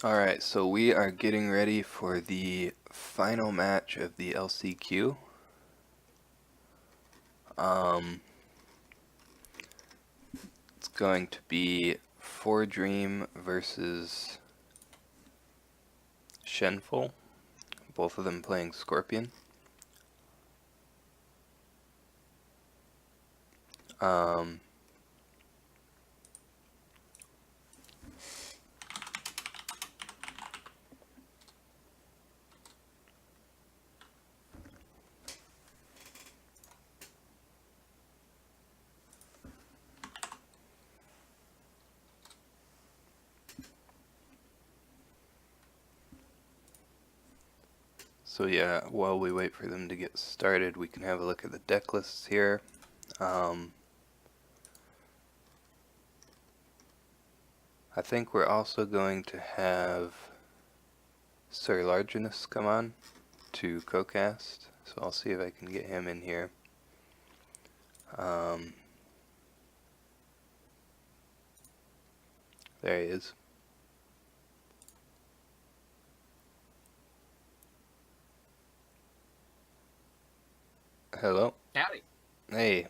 Alright, so we are getting ready for the final match of the LCQ. It's going to be fordream versus shenful, both of them playing Scorpion. Um, so yeah, while we wait for them to get started, we can have a look at the deck lists here. I think we're also going to have sirlargeness come on to co-cast, so I'll see if I can get him in here. There he is. Hello. Howdy. Hey.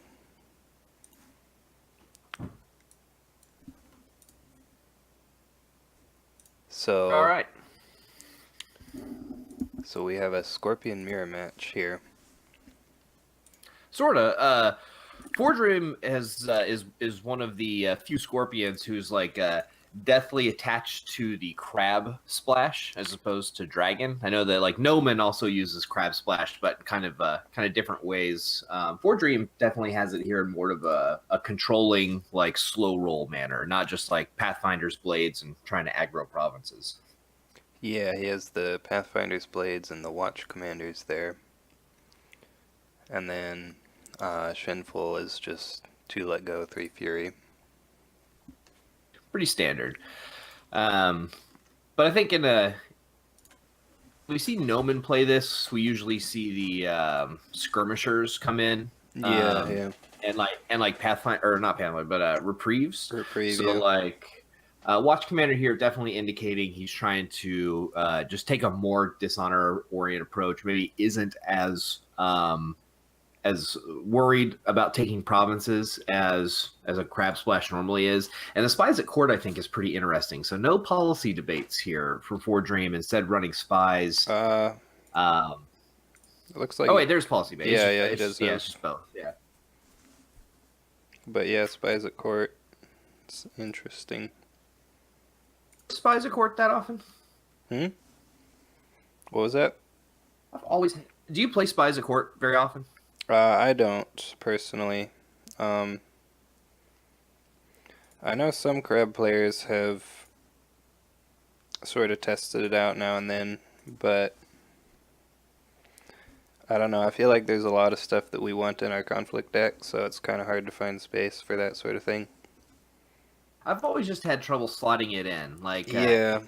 So, All right. so we have a Scorpion mirror match here. Sorta. Fordream is one of the few Scorpions who's like deathly attached to the crab splash as opposed to dragon. I know that like Noman also uses crab splash, but kind of different ways. Fordream definitely has it here in more of a controlling, like slow roll manner, not just like Pathfinder's blades and trying to aggro provinces. Yeah, he has the Pathfinder's blades and the Watch Commanders there. And then Shenful is just 2 let go, 3 fury. Pretty standard. But I think we see Noman play this. We usually see the skirmishers come in. Yeah. And like Pathfinder, or not Pathfinder, but reprieves. Reprieve, So yeah. like Watch Commander here definitely indicating he's trying to just take a more dishonor oriented approach. Maybe isn't as worried about taking provinces as a crab splash normally is. And the spies at court, I think, is pretty interesting. So no policy debates here for fordream, instead running spies. It looks like... Oh wait, there's policy debate. Yeah, he does Yeah, have... it's just both. Yeah. But yeah, spies at court. It's interesting. Spies at court that often? What was that? I've always. Do you play spies at court very often? I don't, personally. I know some crab players have sort of tested it out now and then, but I don't know. I feel like there's a lot of stuff that we want in our conflict deck, so it's kind of hard to find space for that sort of thing. I've always just had trouble slotting it in. Like, Yeah.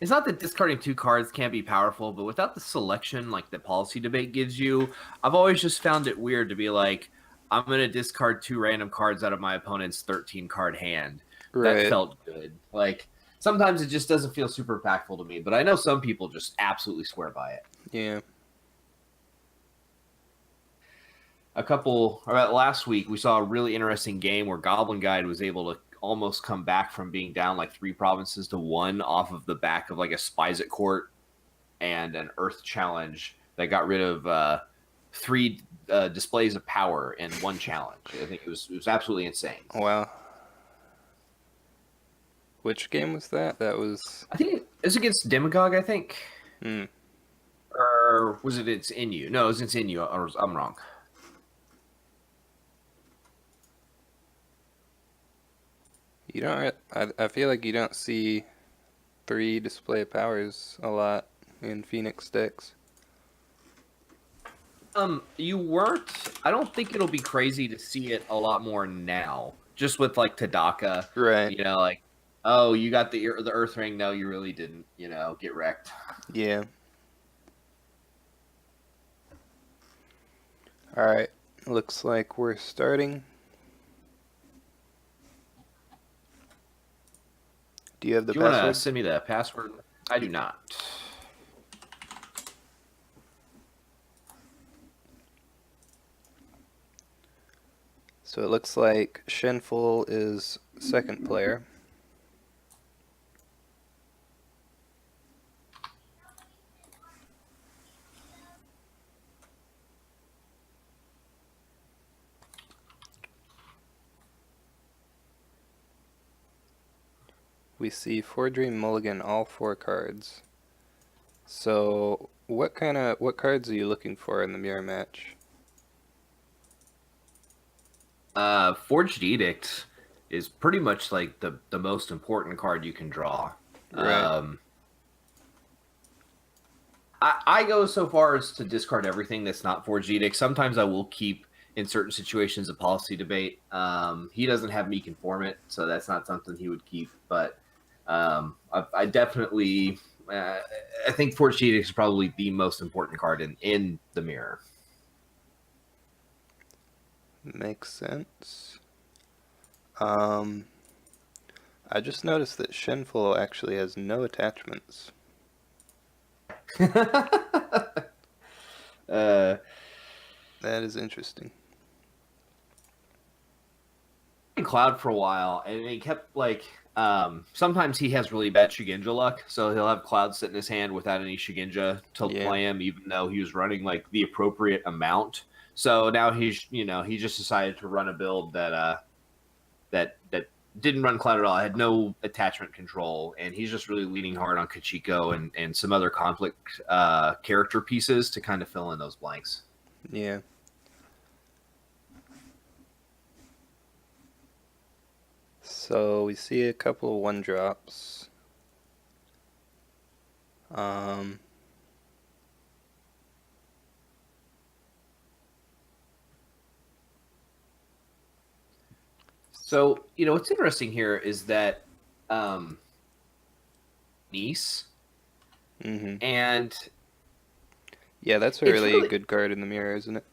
It's not that discarding 2 cards can't be powerful, but without the selection like the policy debate gives you, I've always just found it weird to be like, I'm going to discard 2 random cards out of my opponent's 13-card hand. Right. That felt good. Like, sometimes it just doesn't feel super impactful to me, but I know some people just absolutely swear by it. Yeah. Last week, we saw a really interesting game where Goblin Guide was able to almost come back from being down like 3 provinces to 1 off of the back of like a spies at court and an earth challenge that got rid of 3 displays of power in 1 challenge. I think it was absolutely insane. Wow. Which game was that? That was... I think it was against Demagogue, I think. Or was it It's In You? No, it was It's In You. I'm wrong. You don't... I feel like you don't see 3 display powers a lot in Phoenix decks. You weren't. I don't think it'll be crazy to see it a lot more now. Just with like Tadaka, Right. You know, like, oh, you got the Earth Ring. No, you really didn't. You know, get wrecked. Yeah. All right. Looks like we're starting. Do you have the Do you want to password? send me the password? I do not. So it looks like Shenful is second player. We see fordream mulligan all 4 cards. So what cards are you looking for in the mirror match? Forged Edict is pretty much like the most important card you can draw. Right. I go so far as to discard everything that's not Forged Edict. Sometimes I will keep in certain situations a policy debate. He doesn't have me conform it, so that's not something he would keep. But I definitely, I think Forged Edict is probably the most important card in the mirror. Makes sense. I just noticed that Shenful actually has no attachments. uh, That is interesting. in Cloud for a while, and he kept like sometimes he has really bad Shigenja luck, so he'll have Cloud sit in his hand without any Shigenja to Yeah. play him, even though he was running like the appropriate amount. So now he just decided to run a build that didn't run Cloud at all. Had no attachment control, and he's just really leaning hard on Kachiko and some other conflict character pieces to kind of fill in those blanks. Yeah. So we see a couple of 1-drops. So, what's interesting here is that Nice Mm-hmm. and Yeah, that's a it's really really good card in the mirror, isn't it?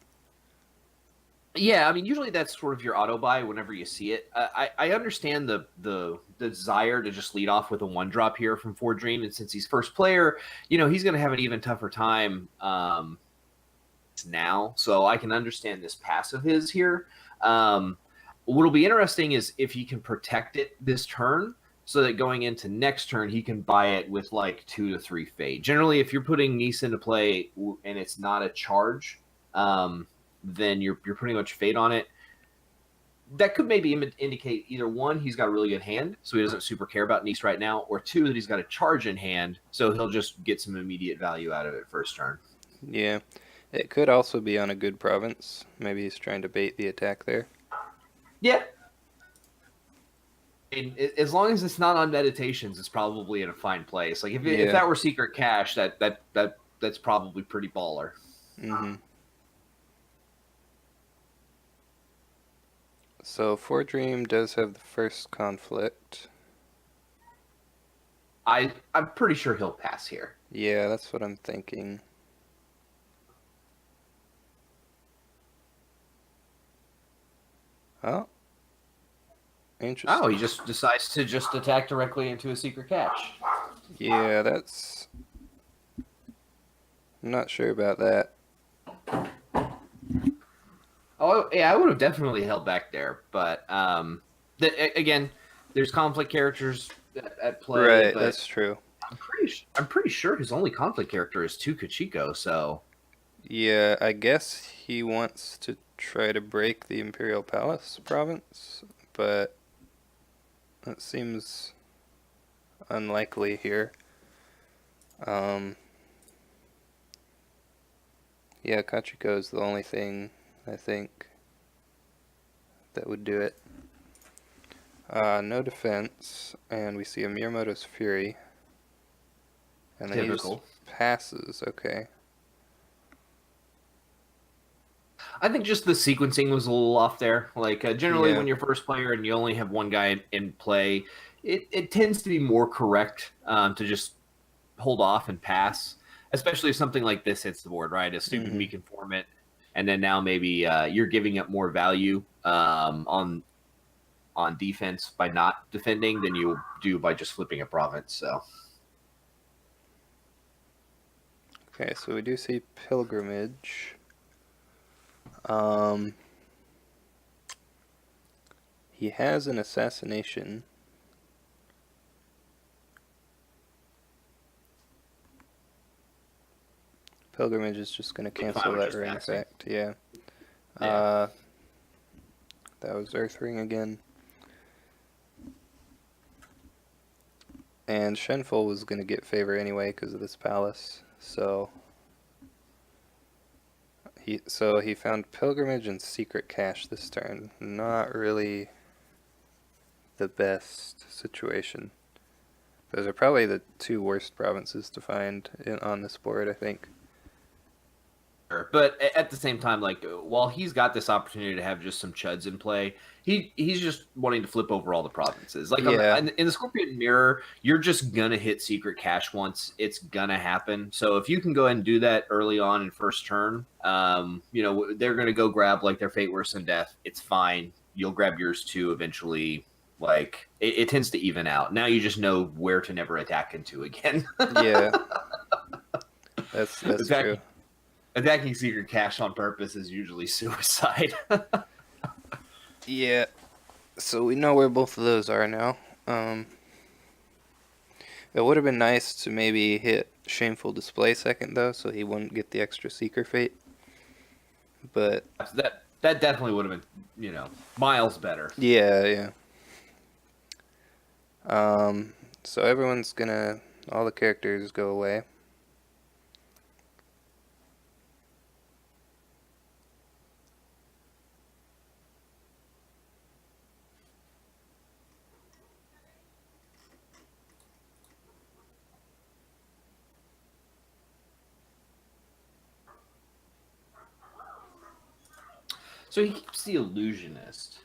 yeah. I mean, usually that's sort of your auto buy whenever you see it. I understand the desire to just lead off with a 1-drop here from fordream, and since he's first player, he's going to have an even tougher time now. So I can understand this pass of his here. What'll be interesting is if he can protect it this turn, so that going into next turn he can buy it with like 2 to 3 fade. Generally, if you're putting Nice into play and it's not a charge, then you're pretty much fade on it. That could maybe indicate either one, he's got a really good hand, so he doesn't super care about Nice right now, or two, that he's got a charge in hand, so he'll just get some immediate value out of it first turn. Yeah. It could also be on a good province. Maybe he's trying to bait the attack there. Yeah. And as long as it's not on meditations, it's probably in a fine place. Like if Yeah. that were secret cash, that's probably pretty baller. Mm-hmm. So fordream does have the first conflict. I'm pretty sure he'll pass here. Yeah, that's what I'm thinking. Oh. Interesting. Oh, he just decides to just attack directly into a secret cache. Yeah, that's... I'm not sure about that. Oh, yeah, I would have definitely held back there, but again, there's conflict characters at play. Right, but that's true. I'm pretty sure his only conflict character is 2 Kachiko. So Yeah, I guess he wants to try to break the Imperial Palace province, but that seems unlikely here. Yeah, Kachiko is the only thing, I think, that would do it. No defense, and we see a Miyamoto's Fury. And then typical. he just passes, okay. I think just the sequencing was a little off there. Like generally, Yeah. when you're first player and you only have one guy in play, it tends to be more correct to just hold off and pass, especially if something like this hits the board, right? A stupid Mhm. weak informant, and then now maybe you're giving up more value on on defense by not defending than you do by just flipping a province. So Okay, so we do see pilgrimage. Um, he has an assassination. Pilgrimage is just going to cancel that ring effect. Yeah. Yeah. That was Earth Ring again. And Shenful was going to get favor anyway because of this palace. So he found Pilgrimage and Secret Cache this turn. Not really the best situation. Those are probably the two worst provinces to find on this board, I think. But at the same time, like while he's got this opportunity to have just some chuds in play, he's just wanting to flip over all the provinces. Like Yeah. in the Scorpion Mirror, you're just gonna hit Secret Cache once. It's gonna happen. So if you can go ahead and do that early on in first turn, they're gonna go grab like their Fate Worse Than Death. It's fine. You'll grab yours too eventually. Like it tends to even out. Now you just know where to never attack into again. Yeah. That's true. Attacking Secret Cache on purpose is usually suicide. Yeah. So we know where both of those are now. It would have been nice to maybe hit Shameful Display second, though, so he wouldn't get the extra Seeker Fate. But that definitely would have been, miles better. Yeah. So everyone's gonna... All the characters go away. So he keeps the Illusionist.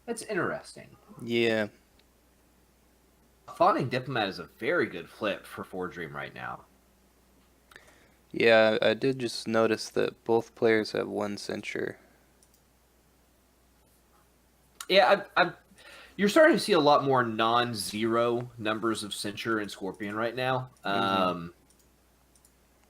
That's interesting. Yeah. Fawning Diplomat is a very good flip for Fordream right now. Yeah, I did just notice that both players have one censure. Yeah, you're starting to see a lot more non-zero numbers of censure in Scorpion right now.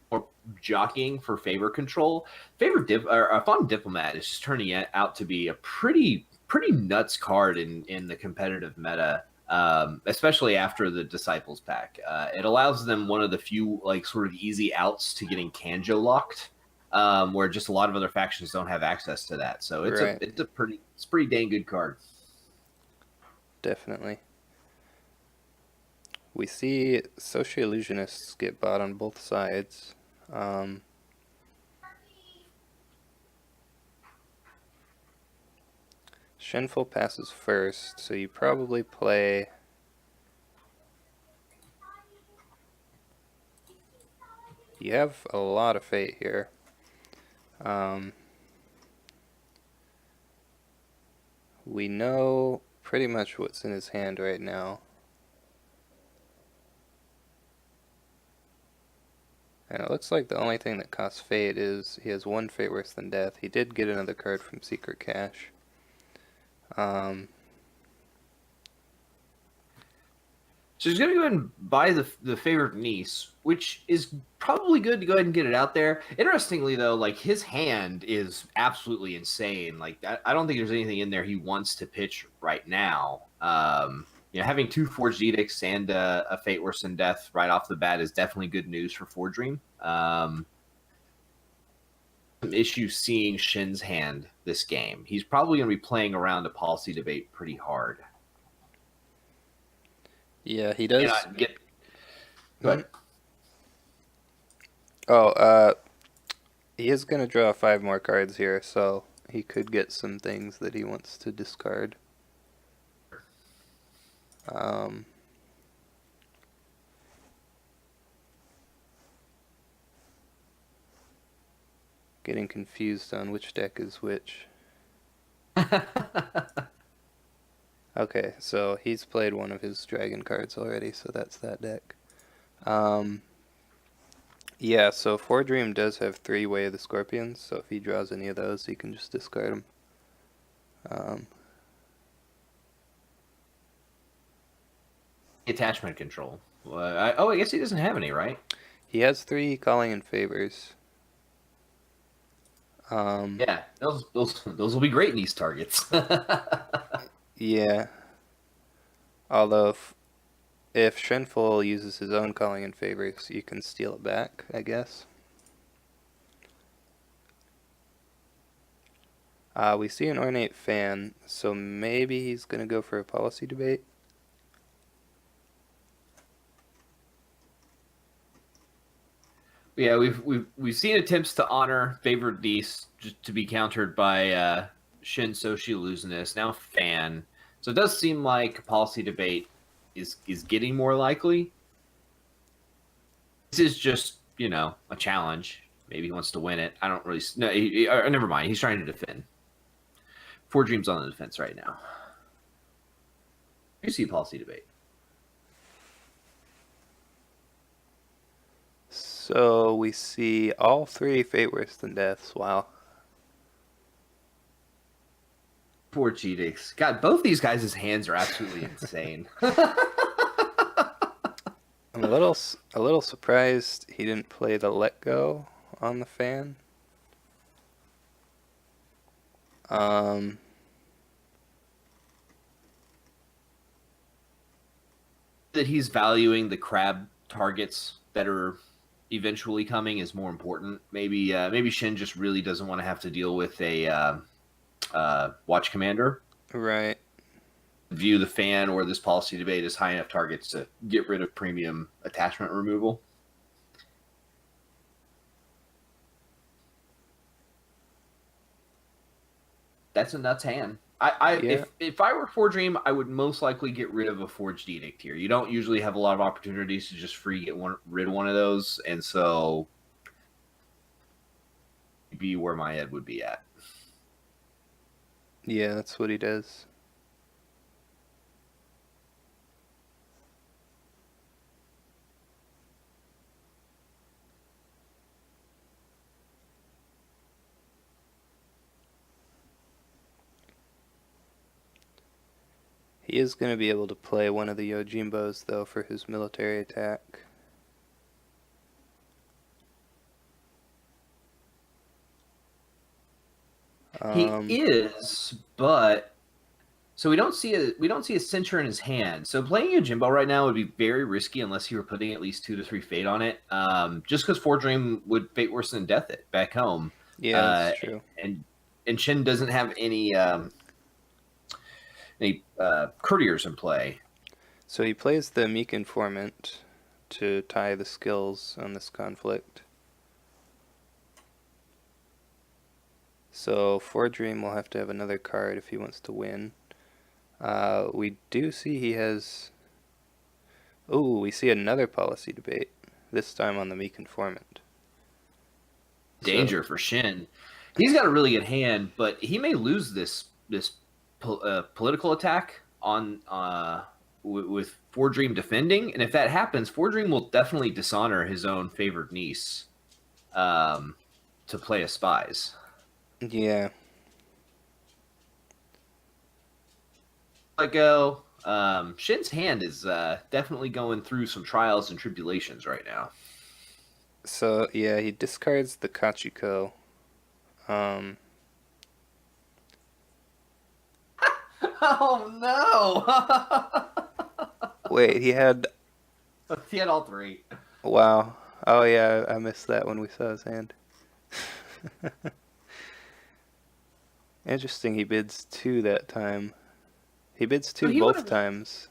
Or jockeying for favor control. Fawning Diplomat is just turning out to be a pretty nuts card in the competitive meta. Especially after the Disciples pack. It allows them one of the few like sort of easy outs to getting Kanjo locked, where just a lot of other factions don't have access to that. So it's a pretty dang good card. Definitely. We see Socio-Illusionists get bought on both sides. Shenful passes first, so you probably play... You have a lot of fate here. We know pretty much what's in his hand right now. And it looks like the only thing that costs fate is he has one Fate Worse Than Death. He did get another card from Secret Cache. So he's going to go ahead and buy the favorite niece, which is probably good to go ahead and get it out there. Interestingly, though, like his hand is absolutely insane. Like I don't think there's anything in there he wants to pitch right now. Having two Forged Edicts and a Fate Worse Than Death right off the bat is definitely good news for Fordream. Some issue seeing Shin's hand this game. He's probably going to be playing around a policy debate pretty hard. Yeah, he does. Go ahead. He is going to draw 5 more cards here, so he could get some things that he wants to discard. Getting confused on which deck is which. Okay, so he's played one of his dragon cards already, so that's that deck. Yeah, so Fordream does have 3 Way of the Scorpions, so if he draws any of those, he can just discard them. Attachment control. I guess he doesn't have any, right? He has 3 calling in favors. Yeah, those will be great niece targets. Yeah. Although if Shenful uses his own calling in favors, you can steal it back, I guess. We see an ornate fan, so maybe he's going to go for a policy debate. Yeah, we've seen attempts to honor favored niece just to be countered by Shin Soshi now Fan. So it does seem like a policy debate is getting more likely. This is just, a challenge. Maybe he wants to win it. I don't really no. Never mind. He's trying to defend. Fordream's on the defense right now. You see a policy debate. So we see all 3 fate worse than deaths. Wow. Poor Cheetix. God, both these guys' hands are absolutely insane. I'm a little surprised he didn't play the let go on the fan. That he's valuing the crab targets that are eventually coming is more important. Maybe Shin just really doesn't want to have to deal with a watch commander. Right. View the fan or this policy debate as high enough targets to get rid of premium attachment removal. That's a nuts hand. Yeah. If I were Fordream, I would most likely get rid of a Forged Edict here. You don't usually have a lot of opportunities to just rid of one of those, and so be where my head would be at. Yeah, that's what he does. He is going to be able to play one of the Yojimbos, though, for his military attack. He is, but so we don't see a center in his hand. So playing a Jimbo right now would be very risky unless you were putting at least 2 to 3 fate on it. Just because Fordream would fate worse than death it back home. Yeah, that's true. And Shin doesn't have any courtiers in play. So he plays the Meek Informant to tie the skills on this conflict. So Fordream will have to have another card if he wants to win. We do see he has... Ooh, we see another policy debate, this time on the Meek Informant. Danger for Shin. He's got a really good hand, but he may lose this political attack on with Fordream defending, and if that happens, Fordream will definitely dishonor his own favored niece to play as spies. Yeah. Let go. Shin's hand is definitely going through some trials and tribulations right now. So, yeah, he discards the Kachiko. Oh, no! Wait, he had all 3. Wow. Oh yeah, I missed that when we saw his hand. Interesting, he bids 2 that time. He bids 2 both times.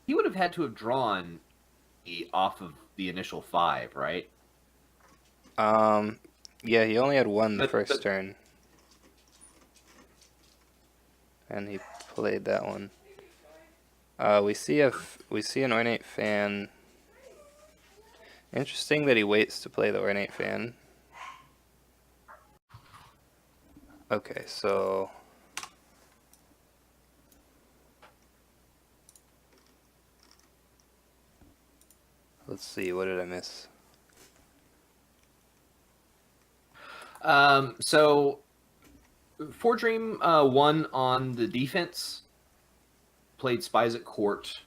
He would have had to have drawn off of the initial 5, right? Yeah, he only had 1 the first turn. And he played that one. We see an ornate fan. Interesting that he waits to play the ornate fan. Okay, so let's see, what did I miss? So Fordream won on the defense, played spies at court,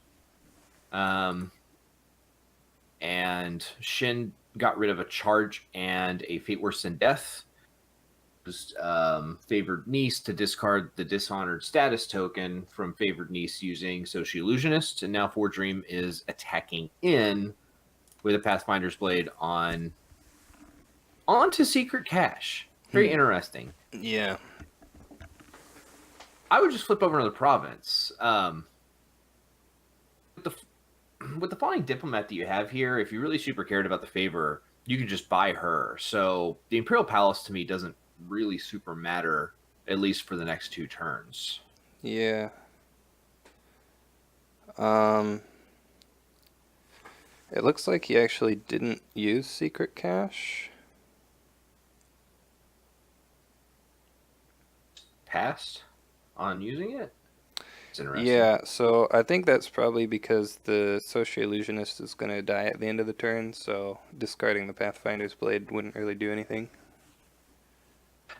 And Shin got rid of a charge and a fate worse than death. Just favored niece to discard the dishonored status token from favored niece using Social Illusionist, and now Fordream is attacking in with a Pathfinder's Blade onto Secret Cache. Very interesting. Yeah. I would just flip over to the province. With the flying diplomat that you have here, if you really super cared about the favor, you could just buy her. So the Imperial Palace to me doesn't really super matter, at least for the next 2 turns. Yeah. It looks like he actually didn't use Secret Cache. Passed on using it? It's interesting. Yeah, so I think that's probably because the Social Illusionist is going to die at the end of the turn, so discarding the Pathfinder's Blade wouldn't really do anything.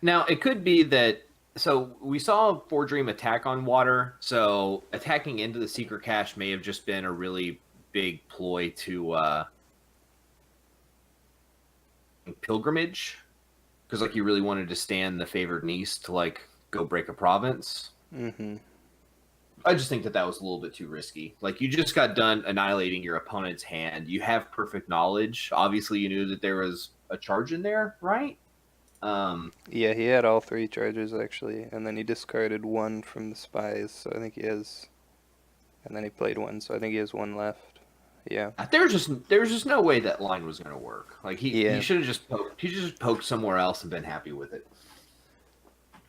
Now, it could be that... So, we saw Fordream attack on water, so attacking into the Secret Cache may have just been a really big ploy to pilgrimage, because like you really wanted to stand the favored niece to like go break a province. Mm-hmm. I just think that was a little bit too risky. Like, you just got done annihilating your opponent's hand. You have perfect knowledge. Obviously, you knew that there was a charge in there, right? Yeah, he had all 3 charges actually, and then he discarded 1 from the spies, so I think he has... And then he played 1, so I think he has 1 left. Yeah. There's just no way that line was going to work. Like, he should have just poked. He just poked somewhere else and been happy with it.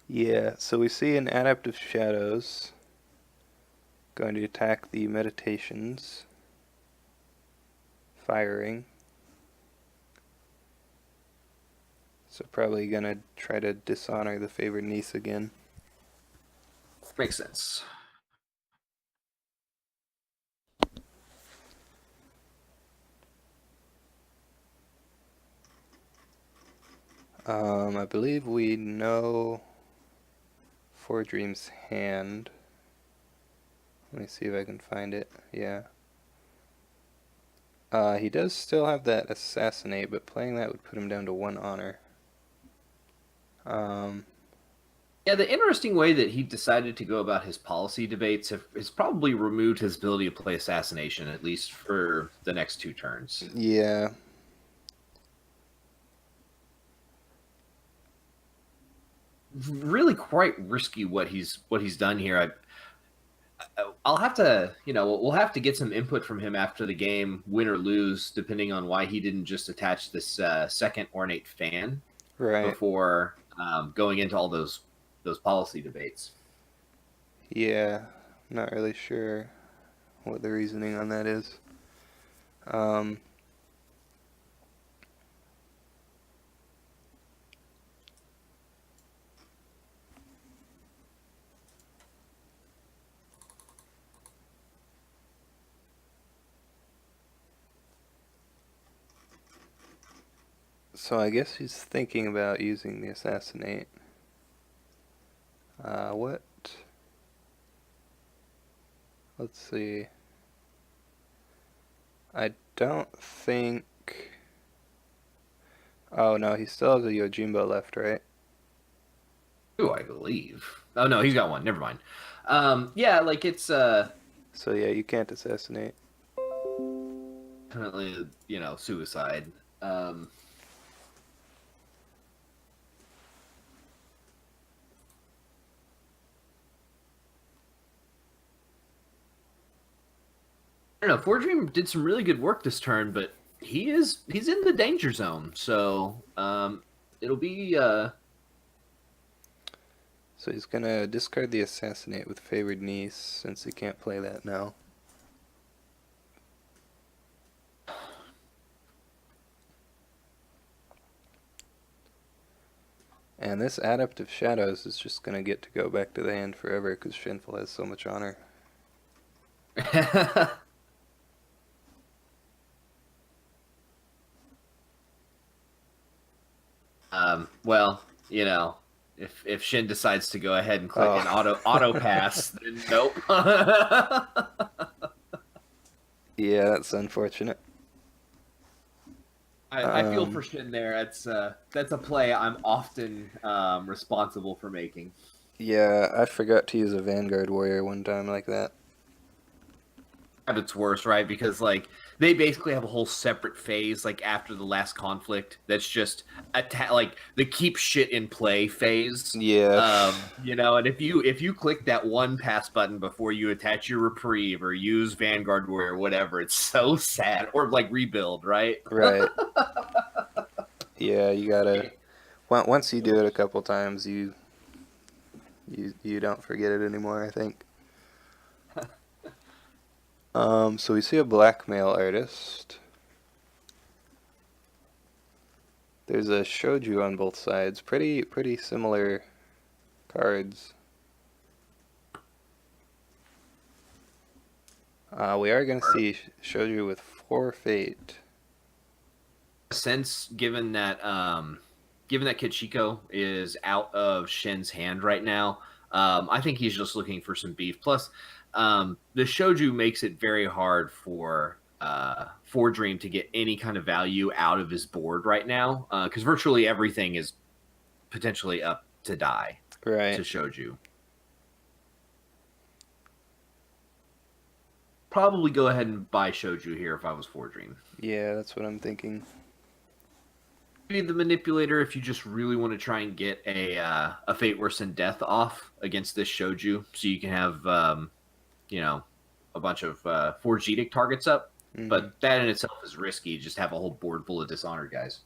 Yeah, so we see an Adept of Shadows going to attack the meditations, firing. So probably gonna try to dishonor the favored niece again. Makes sense. I believe we know Fordream's hand. Let me see if I can find it. Yeah. He does still have that assassinate, but playing that would put him down to 1 honor. Yeah, the interesting way that he decided to go about his policy debates has probably removed his ability to play assassination, at least for the next 2 turns. Yeah. Really quite risky what he's done here. I'll have to, we'll have to get some input from him after the game, win or lose, depending on why he didn't just attach this second ornate fan before going into all those policy debates. Yeah, not really sure what the reasoning on that is. So I guess he's thinking about using the assassinate. What? Let's see. I don't think... Oh no, he still has a Yojimbo left, right? Ooh, I believe. Oh no, he's got 1. Never mind. Yeah, like it's So yeah, you can't assassinate. Definitely, suicide. I don't know. Fordream did some really good work this turn, but he's in the danger zone. So it'll be. So he's gonna discard the assassinate with favored niece since he can't play that now. And this Adept of Shadows is just gonna get to go back to the hand forever because Shenful has so much honor. Well, if Shin decides to go ahead and click an auto pass, then nope. Yeah, that's unfortunate. I feel for Um, Shin there. That's a play I'm often responsible for making. yeah, I forgot to use a Vanguard Warrior one time like that. At its worst, right? Because like they basically have a whole separate phase, like after the last conflict, that's just like the keep shit in play phase. Yeah, And if you click that one pass button before you attach your reprieve or use Vanguard Warrior or whatever, it's so sad. Or like rebuild, right? right. Yeah, you gotta. Once you do it a couple times, you don't forget it anymore, I think. So we see a blackmail artist. There's a shoju on both sides. Pretty similar cards. We are gonna see shoju with 4 fate. Since given that Kichiko is out of Shen's hand right now, I think he's just looking for some beef. Plus, the shoju makes it very hard for Dream to get any kind of value out of his board right now, because virtually everything is potentially up to die to Right. shoju. Probably go ahead and buy shoju here if I was for Dream. Yeah, that's what I'm thinking. Maybe the manipulator if you just really want to try and get a fate worse than death off against this shoju, so you can have you know a bunch of forged edict targets up. Hmm. But that in itself is risky. Just have a whole board full of dishonored guys.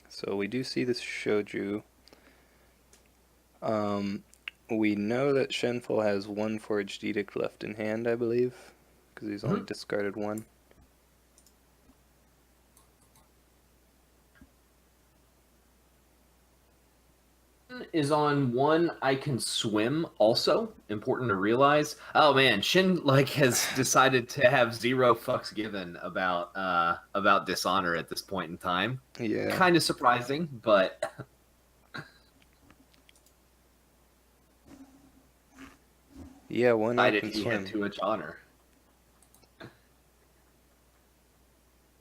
So we do see this shoju. Um, we know that Shenful has 1 Forged Edict left in hand, I believe, because he's only Mm-hmm. discarded 1. Is on one I can swim. Also important to realize. Oh man, Shin like has decided to have zero fucks given about dishonor at this point in time. Yeah. Kind of surprising, but Yeah, 1 I decided can he had swim. too much honor.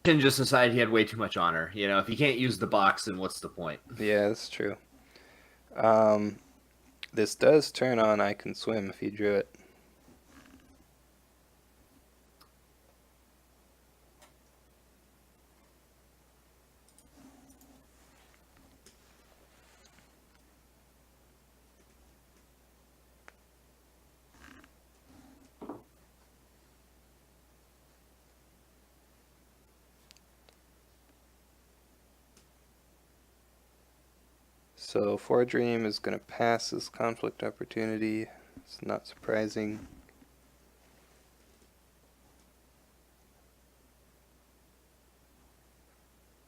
Shin just decided he had way too much honor. If you can't use the box, then what's the point? Yeah, that's true. Um, this does turn on I can swim if you drew it. So Fordream is going to pass this conflict opportunity. It's not surprising.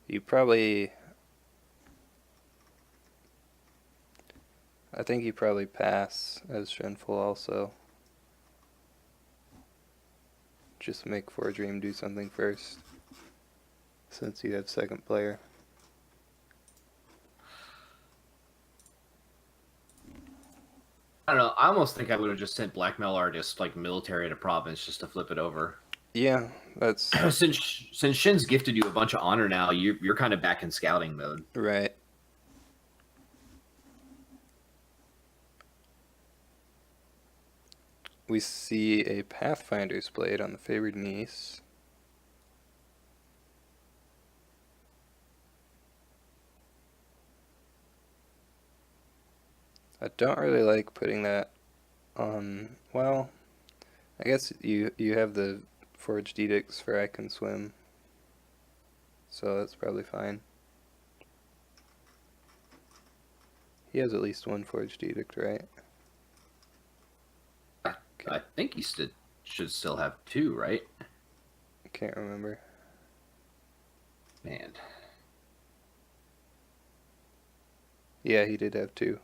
You probably... I think you probably pass as Shenful also. Just make Fordream do something first, since you have second player. I don't know. I almost think I would have just sent blackmail artists like military to province just to flip it over. Yeah, that's since Shin's gifted you a bunch of honor now, you're kind of back in scouting mode. right. We see a Pathfinder's Blade on the favored niece. I don't really like putting that on, well, I guess you have the Forged Edicts for I Can Swim, so that's probably fine. He has at least 1 Forged Edict, right? I think he should still have 2, right? I can't remember. Man. Yeah, he did have 2.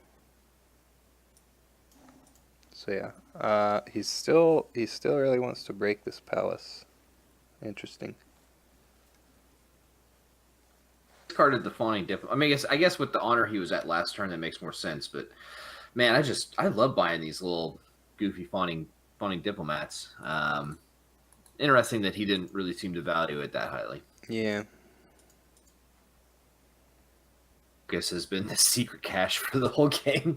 So yeah, he still really wants to break this palace. Interesting. Discarded the fawning dip. I mean, I guess with the honor he was at last turn, that makes more sense. But Man, I love buying these little goofy fawning diplomats. Interesting that he didn't really seem to value it that highly. Yeah. Guess has been the secret cache for the whole game.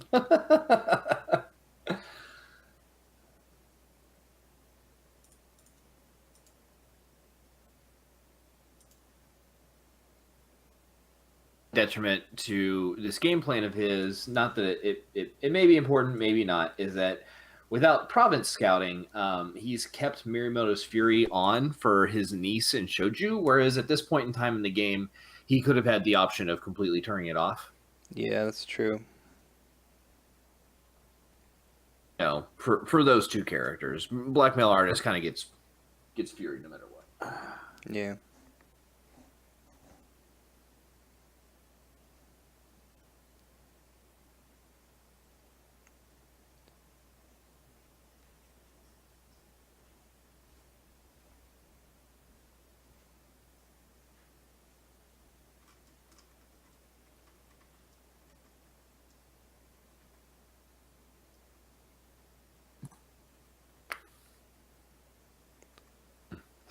Detriment to this game plan of his, not that it may be important, maybe not, is that without province scouting, he's kept Miyamoto's Fury on for his niece and Shoju, whereas at this point in time in the game, he could have had the option of completely turning it off. Yeah, that's true. You know, for those two characters, Blackmail Artist kind of gets Fury no matter what. Yeah.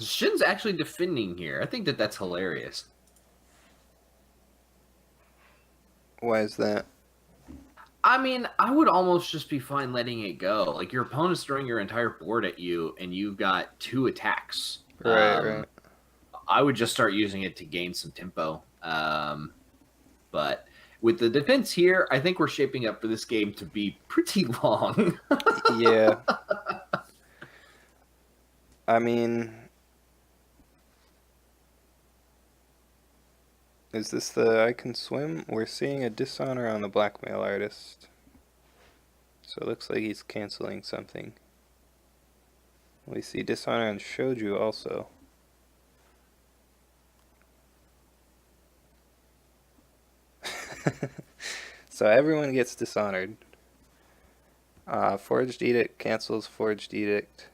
Shin's actually defending here. I think that's hilarious. Why is that? I mean, I would almost just be fine letting it go. Like, your opponent's throwing your entire board at you, and you've got 2 attacks. Right. I would just start using it to gain some tempo. But with the defense here, I think we're shaping up for this game to be pretty long. Yeah. I mean, is this the I can swim? We're seeing a dishonor on the Blackmail Artist. So it looks like he's canceling something. We see dishonor on Shoju also. So everyone gets dishonored. Forged Edict cancels Forged Edict.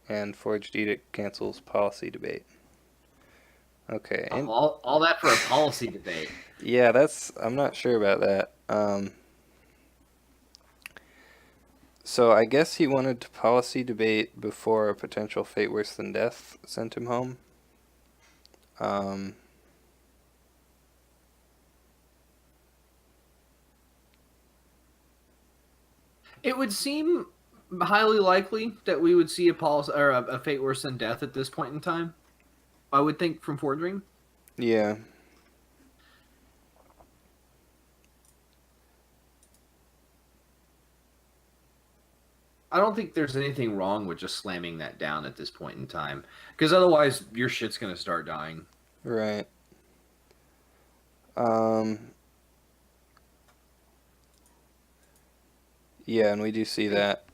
And Forged Edict cancels Policy Debate. Okay. All that for a policy debate. Yeah, I'm not sure about that. So I guess he wanted to policy debate before a potential fate worse than death sent him home. It would seem highly likely that we would see a policy or a fate worse than death at this point in time. I would think from fordream. Yeah. I don't think there's anything wrong with just slamming that down at this point in time, because otherwise your shit's gonna start dying. Right. Yeah, and we do see that.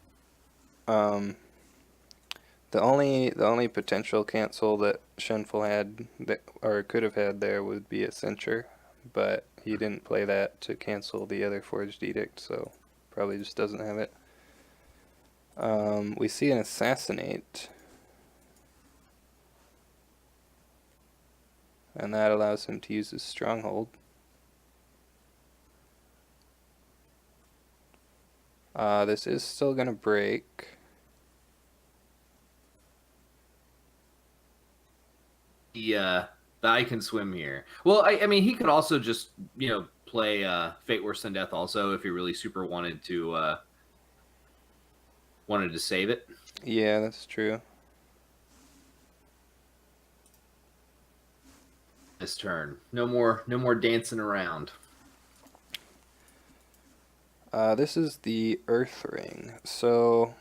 The only potential cancel that shenful had or could have had there would be a censure, but he didn't play that to cancel the other forged edict, so probably just doesn't have it. We see an assassinate, and that allows him to use his stronghold. This is still gonna break. The I can swim here. Well, I mean, he could also just play fate worse than death also if he really super wanted to save it. Yeah, that's true. This turn, no more dancing around. This is the Earth Ring, so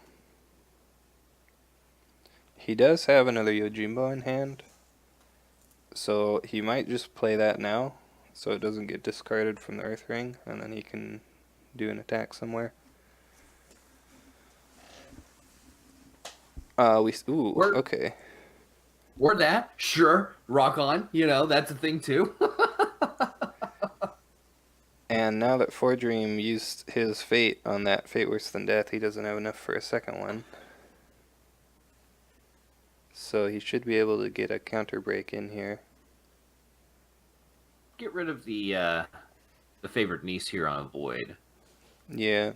he does have another Yojimbo in hand, so he might just play that now, so it doesn't get discarded from the Earth Ring, and then he can do an attack somewhere. Okay. Or that, sure, rock on. That's a thing too. And now that fordream used his fate on that fate worse than death, he doesn't have enough for a second one. So he should be able to get a counter break in here. Get rid of the the favored niece here on a void. Yeah.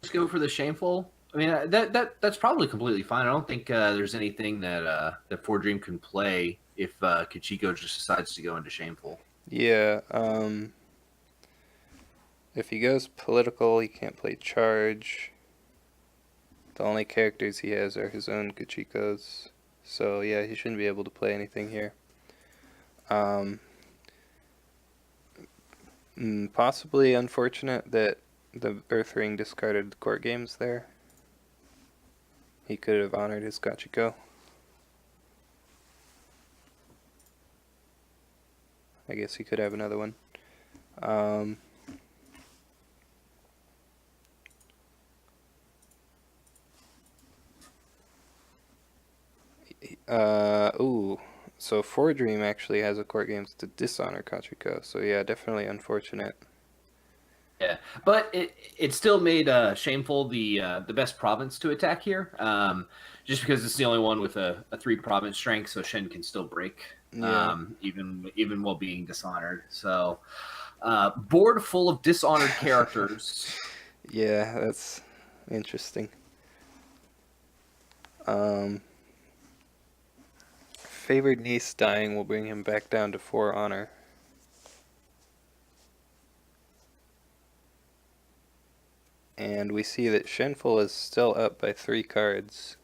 Just go for the shameful. I mean, that's probably completely fine. I don't think there's anything that fordream can play if Kachiko just decides to go into shameful. Yeah. If he goes political, he can't play charge. The only characters he has are his own Kachikos. So yeah, he shouldn't be able to play anything here. Possibly unfortunate that the Earth Ring discarded the court games there. He could have honored his Kachiko. I guess he could have another one. Ooh. So fordream actually has a court games to dishonor Kachiko. So yeah, definitely unfortunate. Yeah, but it still made shameful the best province to attack here. Just because it's the only one with a 3 province strength, so Shen can still break. Yeah. Even while being dishonored. So board full of dishonored characters. Yeah, that's interesting. Favored niece dying will bring him back down to 4 honor. And we see that Shenful is still up by 3 cards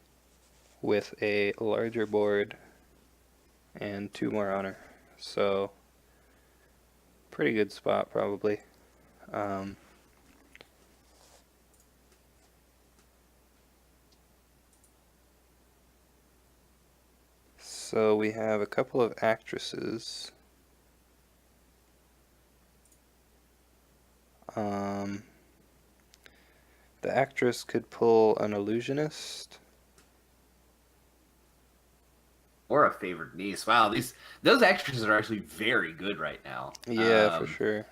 with a larger board and 2 more honor. So, pretty good spot probably. So we have a couple of actresses. The actress could pull an illusionist. Or a favored niece. Wow, those actresses are actually very good right now. Yeah, for sure.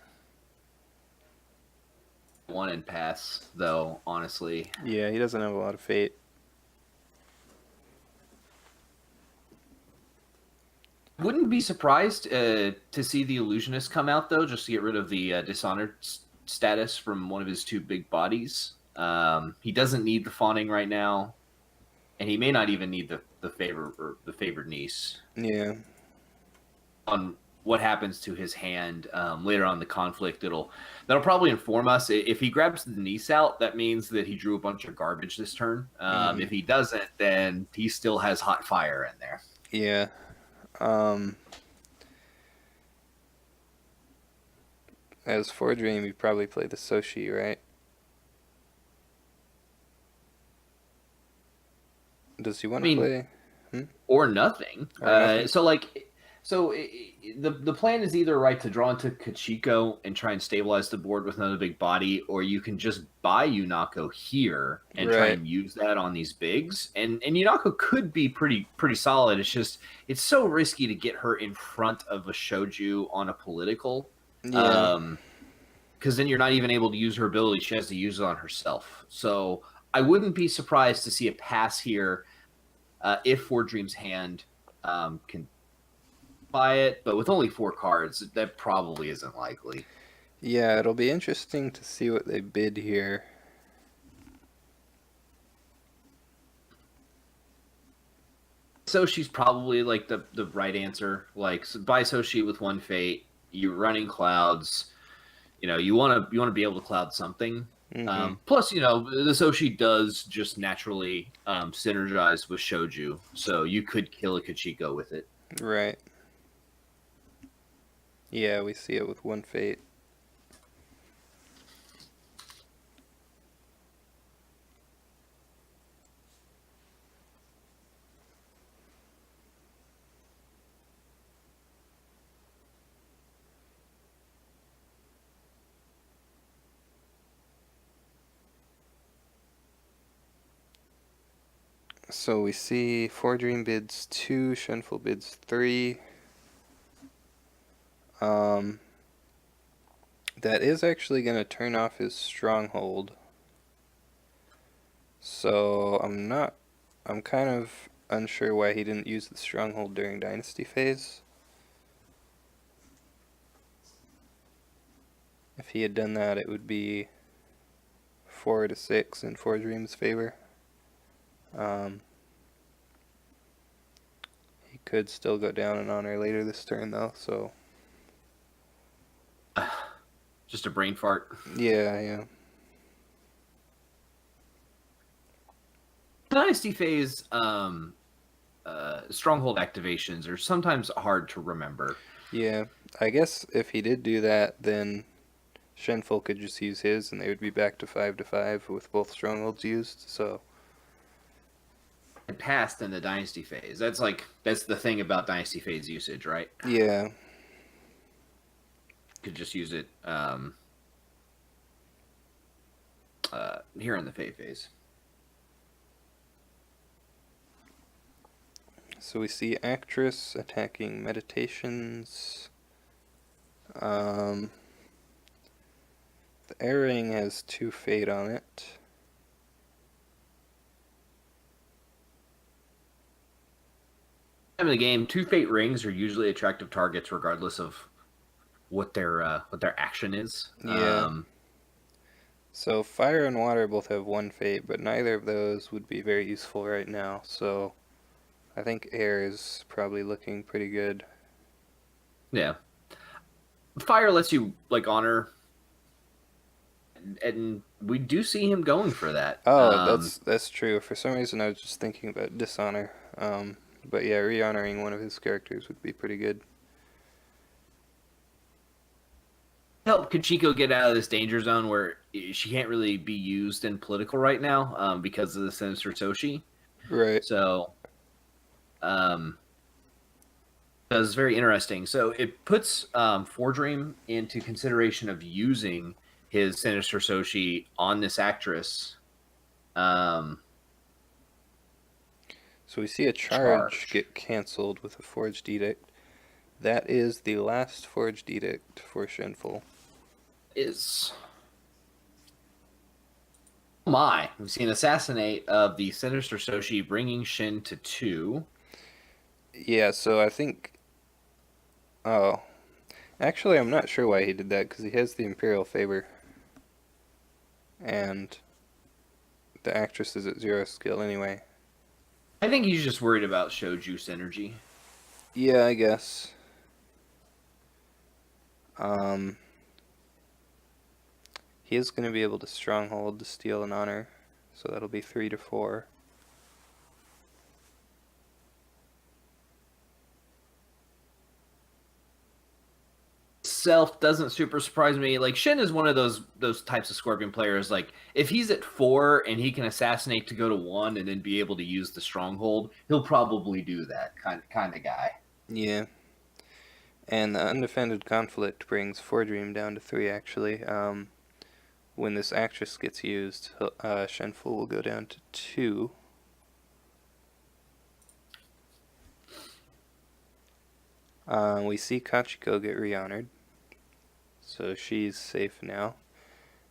One in pass, though, honestly. Yeah, he doesn't have a lot of fate. Wouldn't be surprised to see the illusionist come out, though, just to get rid of the dishonored status from one of his 2 big bodies. He doesn't need the fawning right now, and he may not even need the favored niece. Yeah. On what happens to his hand later on in the conflict, that'll probably inform us. If he grabs the niece out, that means that he drew a bunch of garbage this turn. If he doesn't, then he still has hot fire in there. Yeah. As fordream, you probably play the Soshi, right? Does he want to play? Or nothing. Or nothing? The plan is either to draw into Kachiko and try and stabilize the board with another big body, or you can just buy Yunako here and try and use that on these bigs. And Yunako could be pretty solid. It's just it's so risky to get her in front of a shoju on a political. Yeah. Because then you're not even able to use her ability. She has to use it on herself. So I wouldn't be surprised to see a pass here if fordream's hand can buy it, but with only 4 cards, that probably isn't likely. Yeah, it'll be interesting to see what they bid here. Soshi's probably like the right answer. Like buy Soshi with 1 fate. You're running clouds. You want to be able to cloud something. Plus, the Soshi does just naturally synergize with shoju, so you could kill a Kachiko with it. Right. Yeah, we see it with 1 fate. So we see fordream bids 2, shenful bids 3. That is actually going to turn off his stronghold. So I'm kind of unsure why he didn't use the stronghold during Dynasty phase. If he had done that, it would be 4-6 in fordream's favor. He could still go down in honor later this turn, though, so... Just a brain fart. Yeah. Dynasty phase stronghold activations are sometimes hard to remember. Yeah, I guess if he did do that, then Shenful could just use his, and they would be back to 5-5 with both strongholds used. So It passed in the dynasty phase. That's the thing about dynasty phase usage, right? yeah, Could just use it here in the Fey phase. so we see Actress attacking Meditations. The Air Ring has 2 Fate on it. In the game, 2 Fate rings are usually attractive targets, regardless of what their action is. Yeah. So Fire and Water both have 1 Fate, but neither of those would be very useful right now. So I think Air is probably looking pretty good. Yeah. Fire lets you honor, and we do see him going for that. Oh, that's true. For some reason, I was just thinking about Dishonor. But yeah, re-honoring one of his characters would be pretty good. Help Kachiko get out of this danger zone where she can't really be used in political right now because of the Sinister Toshi. Right. So, that's very interesting. So it puts Fordream into consideration of using his Sinister Soshi on this actress. So we see a charge get canceled with a Forged Edict. That is the last Forged Edict for Shenful. Oh my. We've seen Assassinate of the Sinister Soshi, bringing Shin to 2. Yeah, so I think... Oh. Actually, I'm not sure why he did that, because he has the Imperial Favor. And the Actress is at 0 skill anyway. I think he's just worried about Shoju synergy. Yeah, I guess. He is going to be able to Stronghold to steal an honor, so that'll be 3-4. Self doesn't super surprise me. Shin is one of those types of Scorpion players. If he's at 4 and he can assassinate to go to 1 and then be able to use the stronghold, he'll probably do that kind of guy. Yeah. And the Undefended Conflict brings Fordream down to 3, actually. When this Actress gets used, Shenful will go down to 2. We see Kachiko get re-honored. So she's safe now.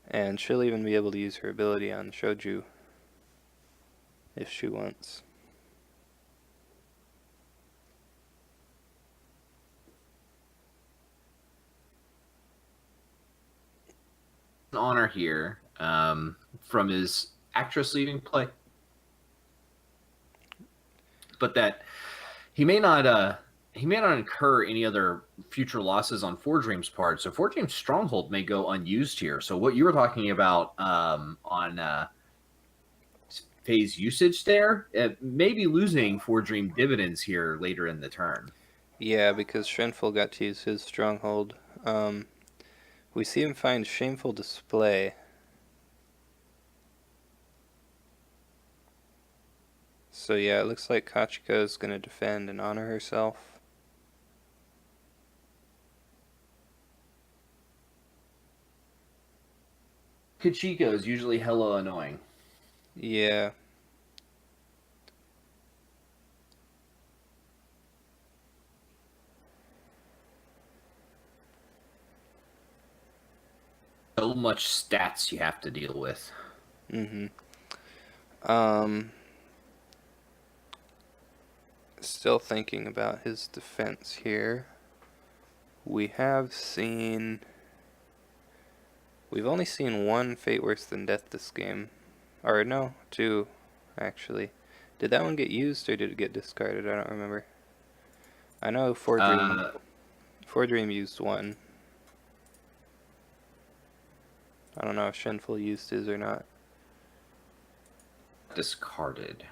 And she'll even be able to use her ability on Shoju if she wants. Honor here from his Actress leaving play. But that he may not incur any other future losses on Fordream's part. So Fordream's Stronghold may go unused here. So what you were talking about on phase usage there, maybe losing Fordream dividends here later in the turn. Yeah, because Shenful got to use his Stronghold. We see him find Shameful Display. So yeah, it looks like Kachiko is going to defend and honor herself. Kachiko is usually hella annoying. Yeah. So much stats you have to deal with. Still thinking about his defense here. We have seen We've only seen one Fate Worse Than Death this game. Or no, two, actually. Did that one get used or did it get discarded? I don't remember. I know fordream used one. I don't know if Shenful used his or not. Discarded.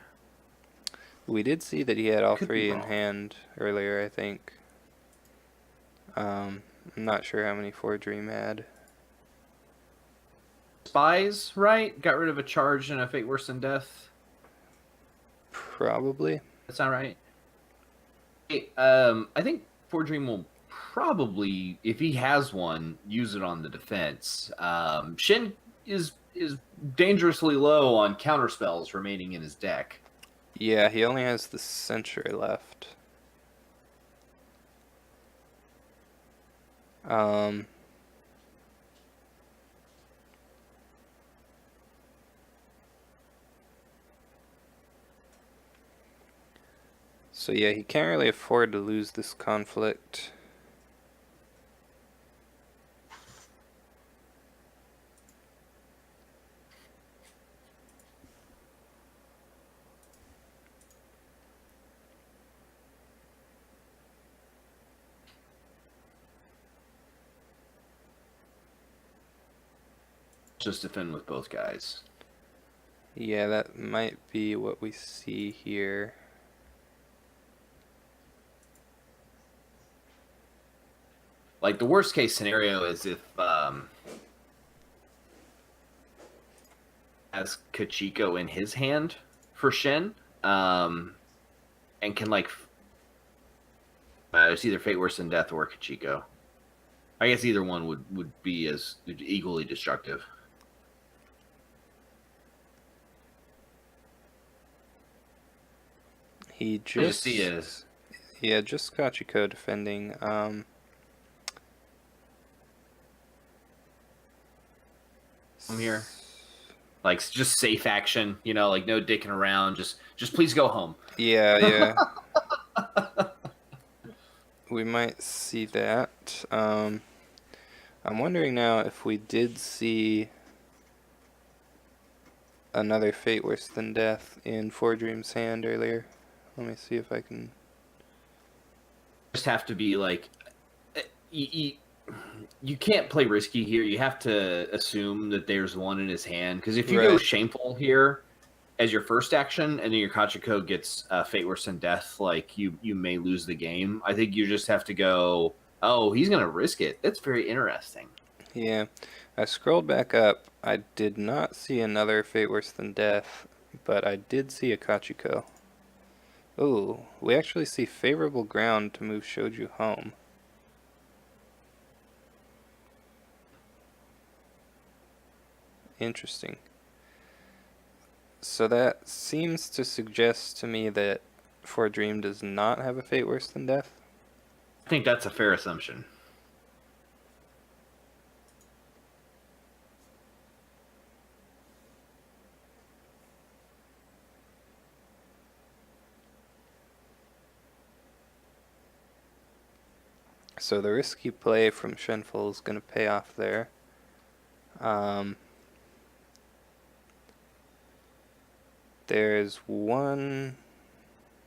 We did see that he had all Could be three in wrong. hand earlier, I think. I'm not sure how many fordream had. Spies, right? Got rid of a charge and a Fate Worse Than Death. Probably. That's not right. I think fordream will probably, if he has one, use it on the defense. Shen is dangerously low on counter spells remaining in his deck. Yeah, he only has the Century left. So yeah, he can't really afford to lose this conflict. Just defend with both guys. Yeah, that might be what we see here. Like, the worst case scenario is if has Kachiko in his hand for Shen, and can like it's either Fate Worse Than Death or Kachiko. I guess either one would be as equally destructive. He just is. Yeah, just Kachiko defending. I'm here. Like, just safe action, you know, like no dicking around. Just please go home. Yeah. We might see that. I'm wondering now if we did see another Fate Worse Than Death in fordream's hand earlier. Let me see if I can. Just have to be like, you can't play risky here. You have to assume that there's one in his hand, because if you go shameful here as your first action, and then your Kachiko gets Fate Worse Than Death, like you may lose the game. I think you just have to go, oh, he's gonna risk it. That's very interesting. Yeah, I scrolled back up. I did not see another Fate Worse Than Death, but I did see a Kachiko. Ooh, we actually see favorable ground to move Shoju home. Interesting. So that seems to suggest to me that fordream does not have a Fate Worse Than Death. I think that's a fair assumption. So the risky play from Shenful is going to pay off there. There's one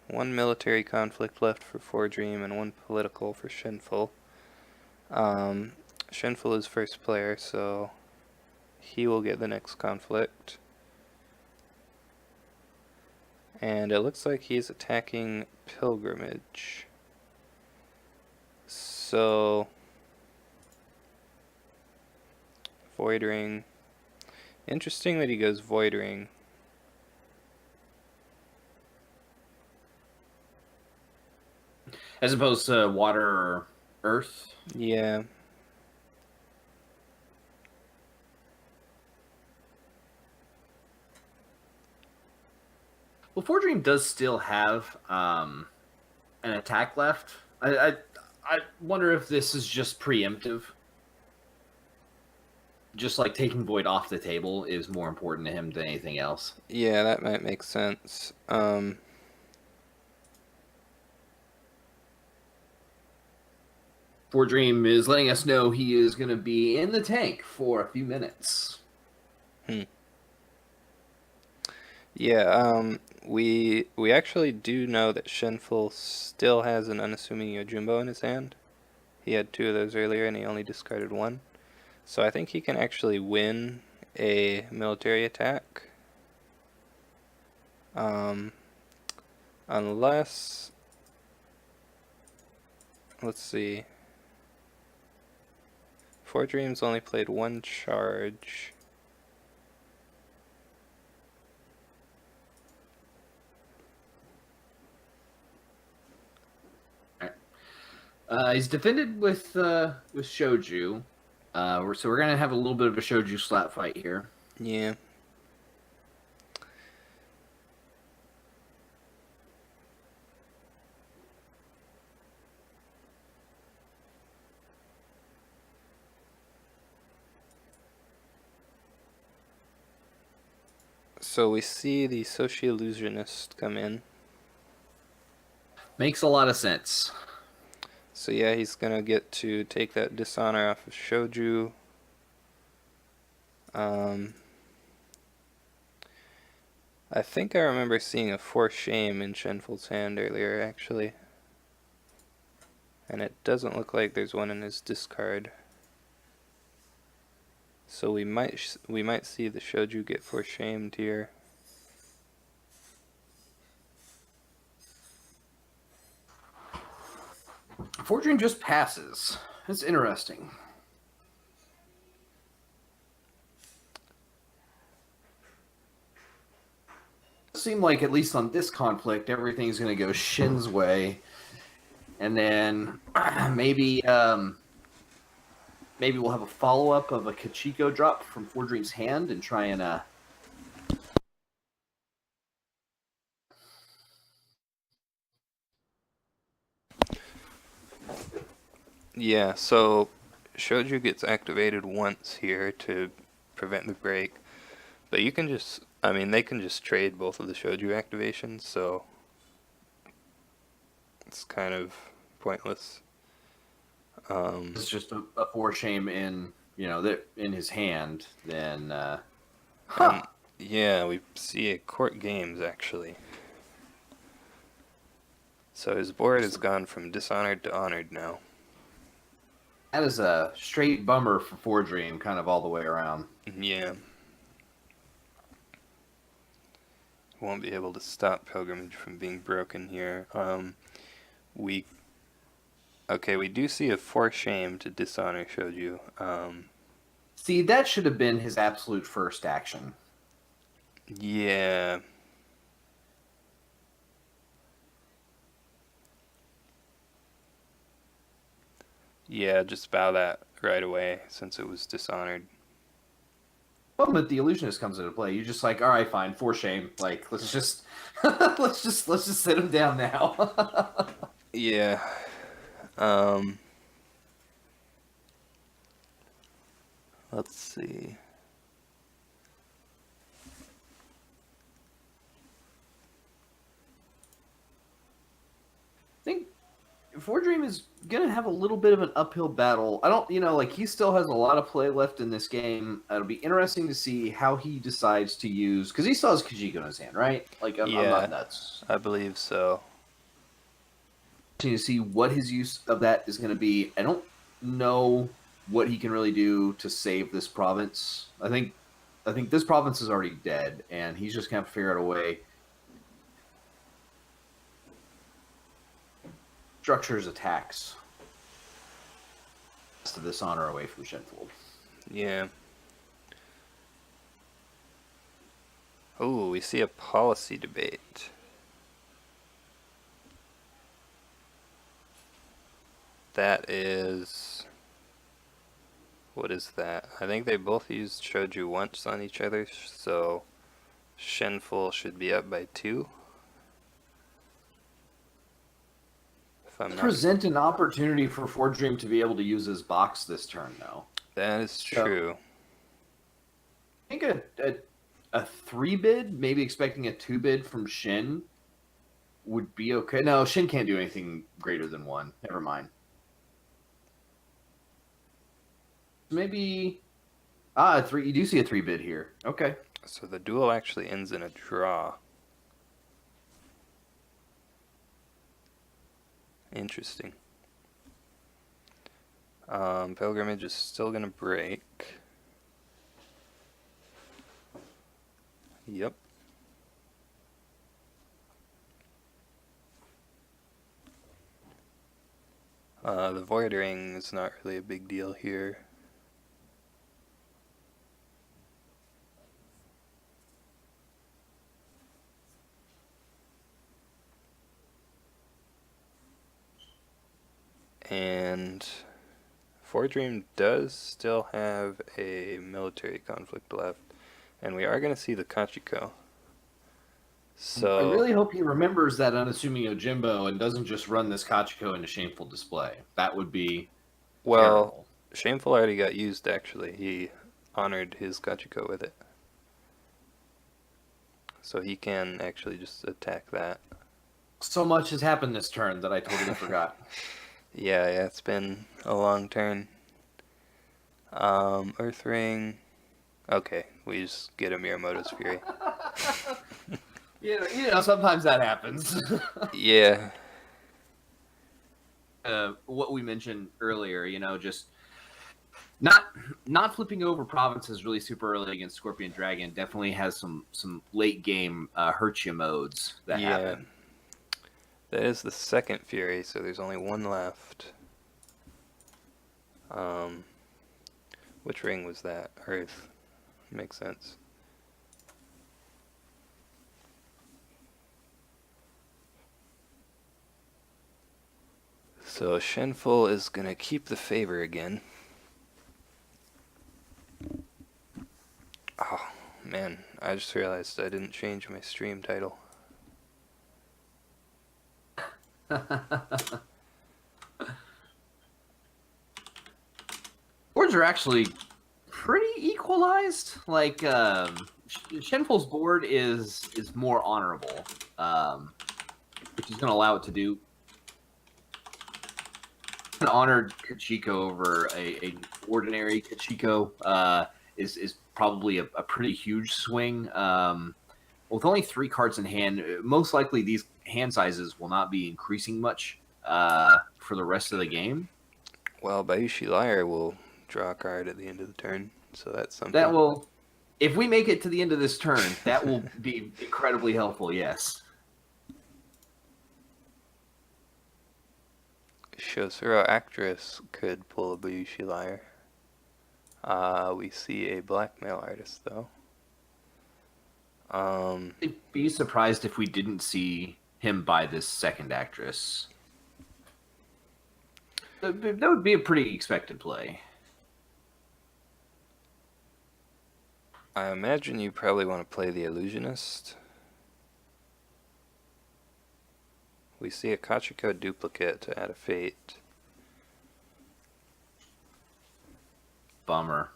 military conflict left for fordream and one political for Shenful. Shenful is first player, so he will get the next conflict. And it looks like he's attacking Pilgrimage. So Void Ring. Interesting that he goes Void Ring. As opposed to water or earth? Yeah. Well, fordream does still have an attack left. I wonder if this is just preemptive. Just like taking Void off the table is more important to him than anything else. Yeah, that might make sense. Fordream is letting us know he is going to be in the tank for a few minutes. Yeah, we actually do know that Shenful still has an unassuming Yojimbo in his hand. He had 2 of those earlier and he only discarded 1. So I think he can actually win a military attack. Unless, let's see. Fordream's only played 1 charge. He's defended with Shoju. So we're gonna have a little bit of a Shoju slap fight here. Yeah. So we see the sirlargeness come in. Makes a lot of sense. So yeah, he's gonna get to take that dishonor off of Shoju. I think I remember seeing a 4 shame in Shenful's hand earlier, actually. And it doesn't look like there's one in his discard. So we might see the Shoju get 4 shamed here. Fordream just passes. That's interesting. Seem like at least on this conflict, everything's going to go Shin's way, and then maybe we'll have a follow up of a Kachiko drop from Fordream's hand and try and Yeah, so Shoju gets activated once here to prevent the break. But you can just, I mean, they can just trade both of the Shoju activations, so it's kind of pointless. it's just a 4 shame in in his hand. Then Yeah, we see it court games actually. So his board has gone from dishonored to honored now. that is a straight bummer for Fordream, kind of all the way around. Yeah. Won't be able to stop Pilgrimage from being broken here. We do see a 4 shame to dishonor Shoju. See, that should have been his absolute first action. Yeah. Yeah, just bow that right away since it was dishonored. Well, but the illusionist comes into play. You're just like, all right, fine, 4 shame. Like, let's just let's just sit him down now. Yeah. Let's see. I think Fordream is gonna have a little bit of an uphill battle. I don't, like he still has a lot of play left in this game. It'll be interesting to see how he decides to use, because he still has Kajiko in his hand, right? Like, I'm not nuts. I believe so. To see what his use of that is going to be. I don't know what he can really do to save this province. I think this province is already dead, and he's just going to have to figure out a way. Structures attacks to dishonor away from Shenful. Yeah. Oh, we see a policy debate. That is... What is that? I think they both used Shoju once on each other, so Shenful should be up by 2. Present an opportunity for Fordream to be able to use his box this turn, though. That is true. I think a 3 bid, maybe expecting a 2 bid from Shin would be okay. No, Shin can't do anything greater than 1. Never mind. Maybe three. You do see a 3-bid here. Okay. So the duel actually ends in a draw. Interesting. Pilgrimage is still gonna break. Yep. The Void Ring is not really a big deal here. And Fordream does still have a military conflict left. And we are going to see the Kachiko. So I really hope he remembers that unassuming Ojimbo and doesn't just run this Kachiko into shameful display. That would be terrible. Shameful already got used, actually. He honored his Kachiko with it. So he can actually just attack that. So much has happened this turn that I totally forgot. Yeah, it's been a long turn. Earth Ring. Okay, we just get a Miyamoto's Fury. Sometimes that happens. Yeah. What we mentioned earlier, just not flipping over provinces really super early against Scorpion Dragon definitely has some late game hurt you modes that happen. That is the second Fury, so there's only one left. Which ring was that? Earth. Makes sense. So Shenful is gonna keep the favor again. Oh, man. I just realized I didn't change my stream title. Boards are actually pretty equalized. Like Shenful's board is more honorable, which is going to allow it to do an honored Kachiko over a ordinary Kachiko is probably a pretty huge swing. With only 3 cards in hand, most likely these hand sizes will not be increasing much for the rest of the game. Well, Bayushi Liar will draw a card at the end of the turn, so that's something. That will, if we make it to the end of this turn, that will be incredibly helpful, yes. Shosuro Actress could pull a Bayushi Liar. We see a blackmail artist, though. I'd be surprised if we didn't see him buy this second actress. That would be a pretty expected play. I imagine you probably want to play the Illusionist. We see a Kachiko duplicate to add a Fate. Bummer.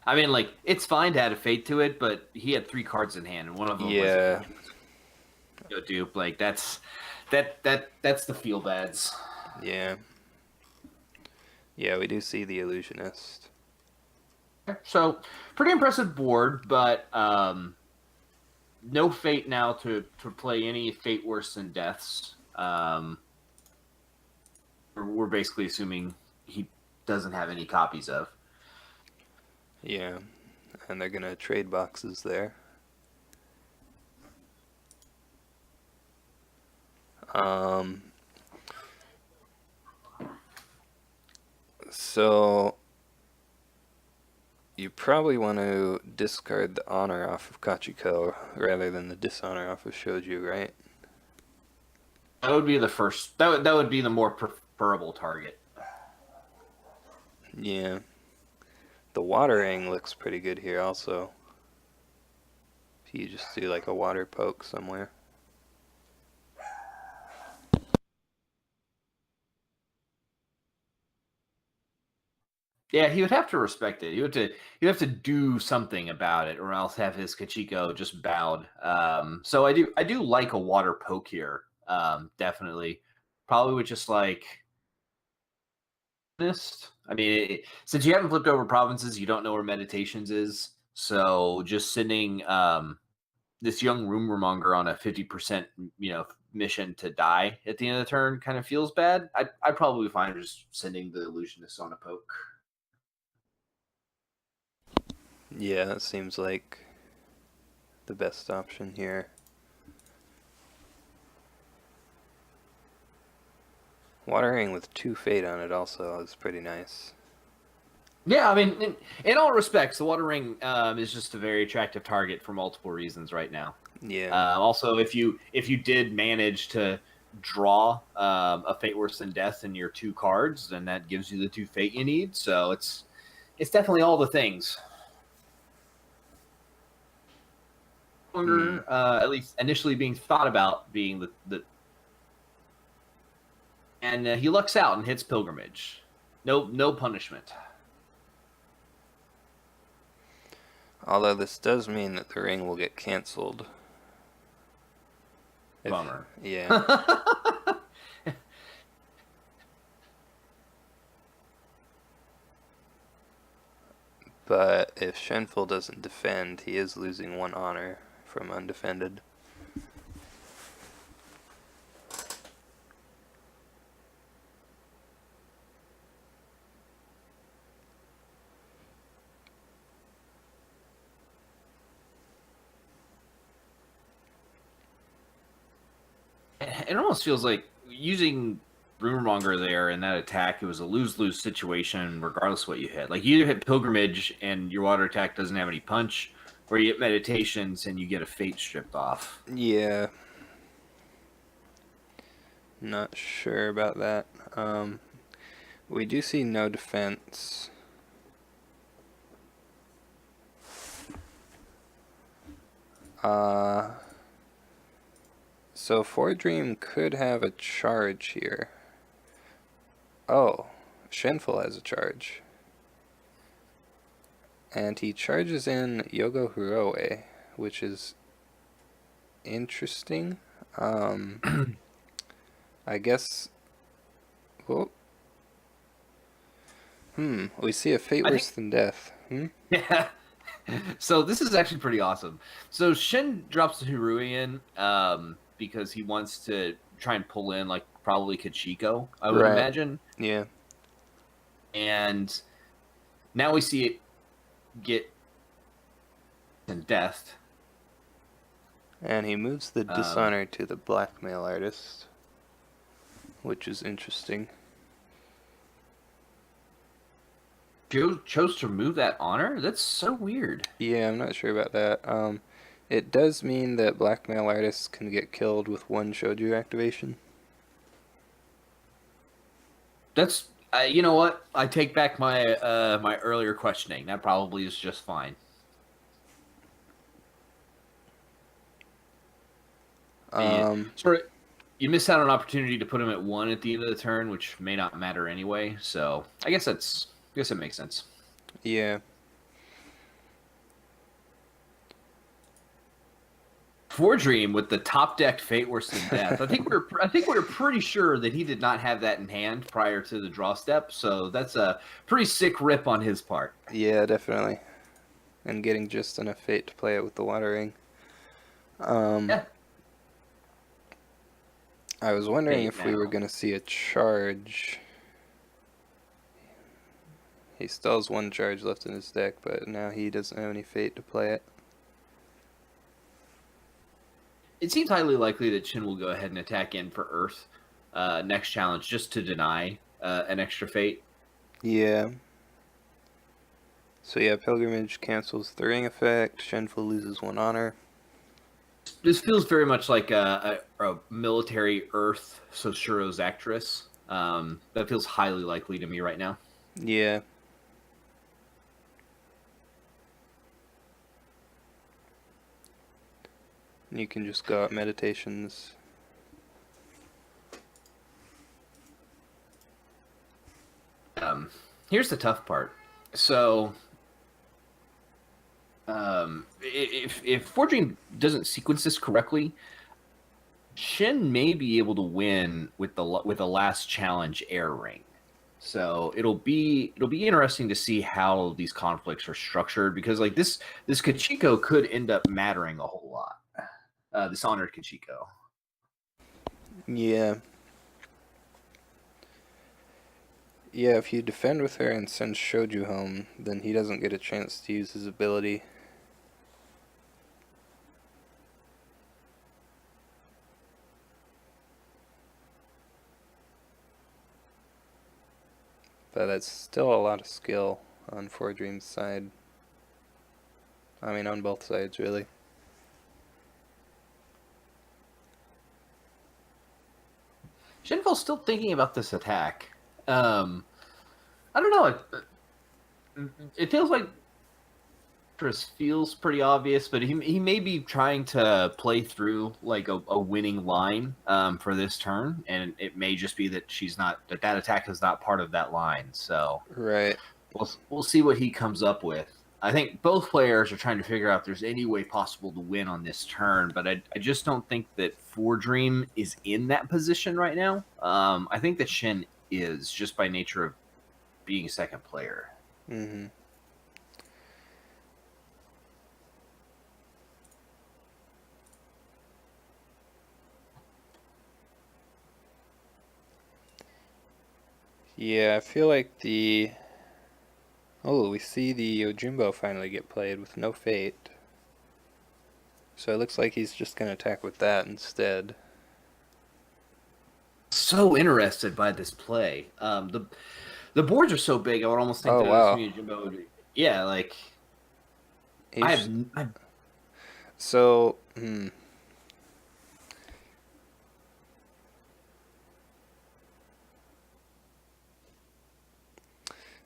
I mean, like, it's fine to add a Fate to it, but he had 3 cards in hand, and one of them was a dupe. Like, that's the feel bads. Yeah. Yeah, we do see the Illusionist. So, pretty impressive board, but no Fate now to play any Fate worse than Deaths. We're basically assuming he doesn't have any copies of. Yeah, and they're going to trade boxes there. So you probably want to discard the honor off of Kachiko rather than the dishonor off of Shoju, right? That would be the first. That would be the more preferable target. Yeah. The watering looks pretty good here also. If you just do like a water poke somewhere. Yeah, he would have to respect it. You have to do something about it, or else have his Kachiko just bowed. So I do like a water poke here. Definitely, probably with just like I mean, since you haven't flipped over provinces, you don't know where meditations is. So just sending this young rumormonger on a 50%, mission to die at the end of the turn kind of feels bad. I'd probably find just sending the illusionist on a poke. Yeah, that seems like the best option here. Watering with 2 fate on it also is pretty nice. Yeah, I mean, in all respects, the Water Ring is just a very attractive target for multiple reasons right now. Yeah. Also, if you did manage to draw a Fate Worse Than Death in your 2 cards, then that gives you the 2 fate you need. So it's definitely all the things. At least initially being thought about being the and he lucks out and hits Pilgrimage. No punishment. Although this does mean that the ring will get cancelled. Bummer. Yeah. But if Shenful doesn't defend, he is losing 1 honor from undefended. It almost feels like using Rumormonger there in that attack, it was a lose-lose situation regardless of what you hit. Like, you either hit Pilgrimage and your water attack doesn't have any punch, or you get Meditations and you get a fate stripped off. Yeah. Not sure about that. We do see no defense. So fordream could have a charge here. Oh, Shenful has a charge. And he charges in Yogo Hiroe, which is interesting. I guess... Well, we see a fate worse than death. Yeah. So this is actually pretty awesome. So Shen drops the Hirui in because he wants to try and pull in, like, probably Kachiko, I would imagine. Yeah. And now we see it get in death. And he moves the dishonor to the blackmail artist, which is interesting. Chose to remove that honor? That's so weird. Yeah, I'm not sure about that. It does mean that blackmail artists can get killed with 1 Shoju activation. That's you know what? I take back my my earlier questioning. That probably is just fine. You miss out on an opportunity to put him at 1 at the end of the turn, which may not matter anyway. So I guess it makes sense. Yeah. Fordream with the top decked Fate Worse Than Death. I think we're pretty sure that he did not have that in hand prior to the draw step. So that's a pretty sick rip on his part. Yeah, definitely. And getting just enough fate to play it with the water ring. Yeah. I was wondering if we were going to see a charge. He still has 1 charge left in his deck, but now he doesn't have any fate to play it. It seems highly likely that Shin will go ahead and attack in for Earth next challenge just to deny an extra fate. Yeah. So yeah, Pilgrimage cancels the ring effect. Shenful loses 1 honor. This feels very much like a military Earth Soshiro's actress. That feels highly likely to me right now. Yeah. You can just go out meditations. Here's the tough part. So, if Fordream doesn't sequence this correctly, Shin may be able to win with the last challenge air ring. So it'll be interesting to see how these conflicts are structured because like this Kachiko could end up mattering a whole lot. This honored Kachiko. Yeah. Yeah, if you defend with her and send Shoju home, then he doesn't get a chance to use his ability. But that's still a lot of skill on fordream's side. I mean, on both sides, really. Shenful's still thinking about this attack. I don't know. It feels like feels pretty obvious, but he may be trying to play through like a winning line for this turn, and it may just be that she's not that attack is not part of that line. So Right. we'll see what he comes up with. I think both players are trying to figure out if there's any way possible to win on this turn, but I just don't think that fordream is in that position right now. I think that Shen is just by nature of being second player. Mm-hmm. Yeah, I feel like the... Oh, we see the Yojimbo finally get played with no fate. So it looks like he's just going to attack with that instead. So interested by this play. The boards are so big, I would almost think Oh, that this wow. Jimbo would be, yeah, like He's... I've So,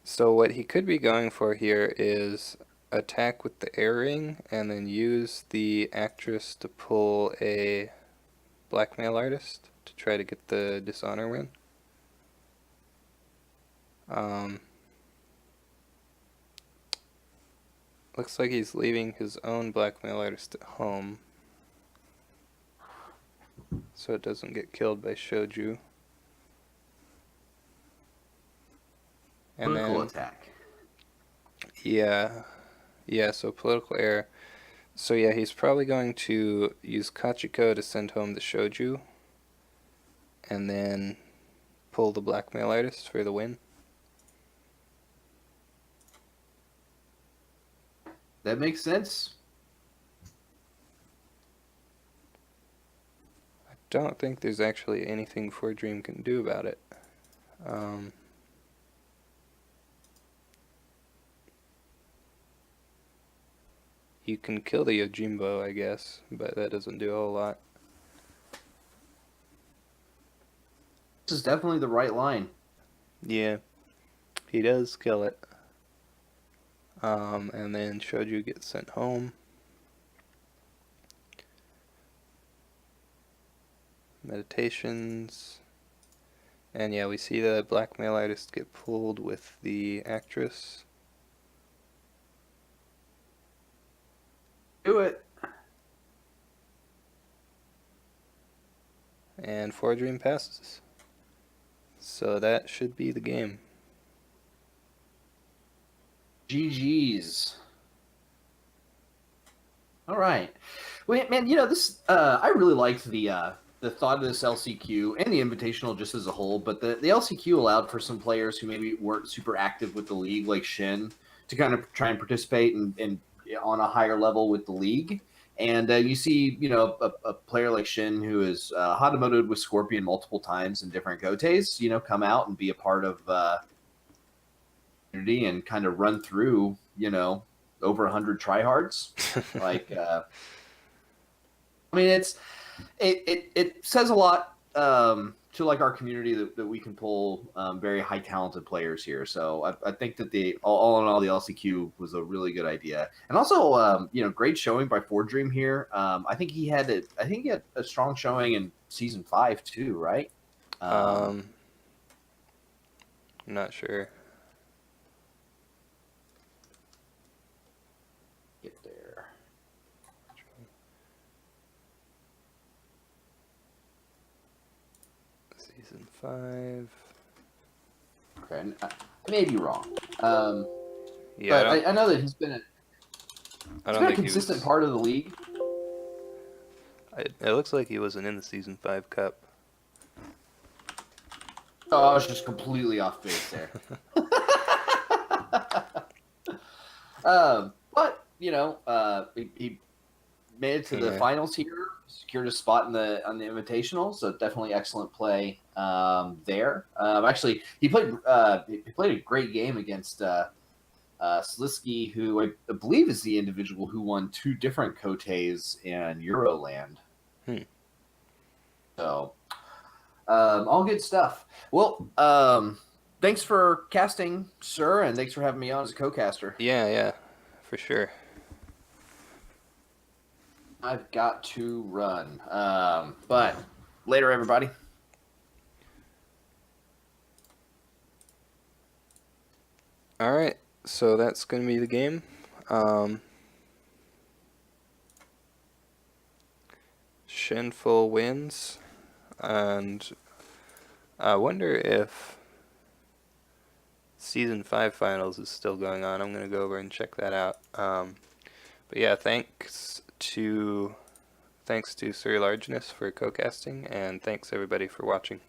So what he could be going for here is attack with the air ring and then use the actress to pull a blackmail artist to try to get the dishonor win. Looks like he's leaving his own blackmail artist at home so it doesn't get killed by Shoju. And political then, attack. yeah, so political error. So yeah, he's probably going to use Kachiko to send home the Shoju and then pull the blackmail artist for the win. That makes sense. Don't think there's actually anything fordream can do about it. You can kill the Yojimbo, I guess, but that doesn't do a whole lot. This is definitely the right line. Yeah, he does kill it. And then Shoju gets sent home. Meditations. And yeah, we see the blackmail artist get pulled with the actress. Do it. And fordream passes. So that should be the game. GG's. All right. Wait, man, this I really liked the thought of this LCQ and the invitational just as a whole, but the LCQ allowed for some players who maybe weren't super active with the league, like Shen, to kind of try and participate and on a higher level with the league. And you see, a player like Shin who is hot-emoted with Scorpion multiple times in different gotes, come out and be a part of community and kind of run through, over 100 tryhards. Like, I mean, it says a lot to like our community that we can pull very high talented players here. So I think that all in all, the LCQ was a really good idea, and also great showing by fordream here. I think he had a strong showing in season 5 too, right? I'm not sure. Get there. Season 5. Okay, I may be wrong. Yeah, But I know that I he's don't been a think he consistent was. part of the league. It looks like he wasn't in the Season 5 Cup. Oh, I was just completely off base there. But he made it to the Yeah. finals here, secured a spot on the invitational, so definitely excellent play there. Actually, he played a great game against Slisky, who I believe is the individual who won 2 different Cotes in Euroland. Hmm. So, all good stuff. Well, thanks for casting, sir, and thanks for having me on as a co-caster. Yeah, for sure. I've got to run. But later, everybody. Alright, so that's going to be the game. Shenful wins, and I wonder if Season 5 Finals is still going on. I'm going to go over and check that out. But yeah, thanks to Sirlargeness for co-casting, and thanks everybody for watching.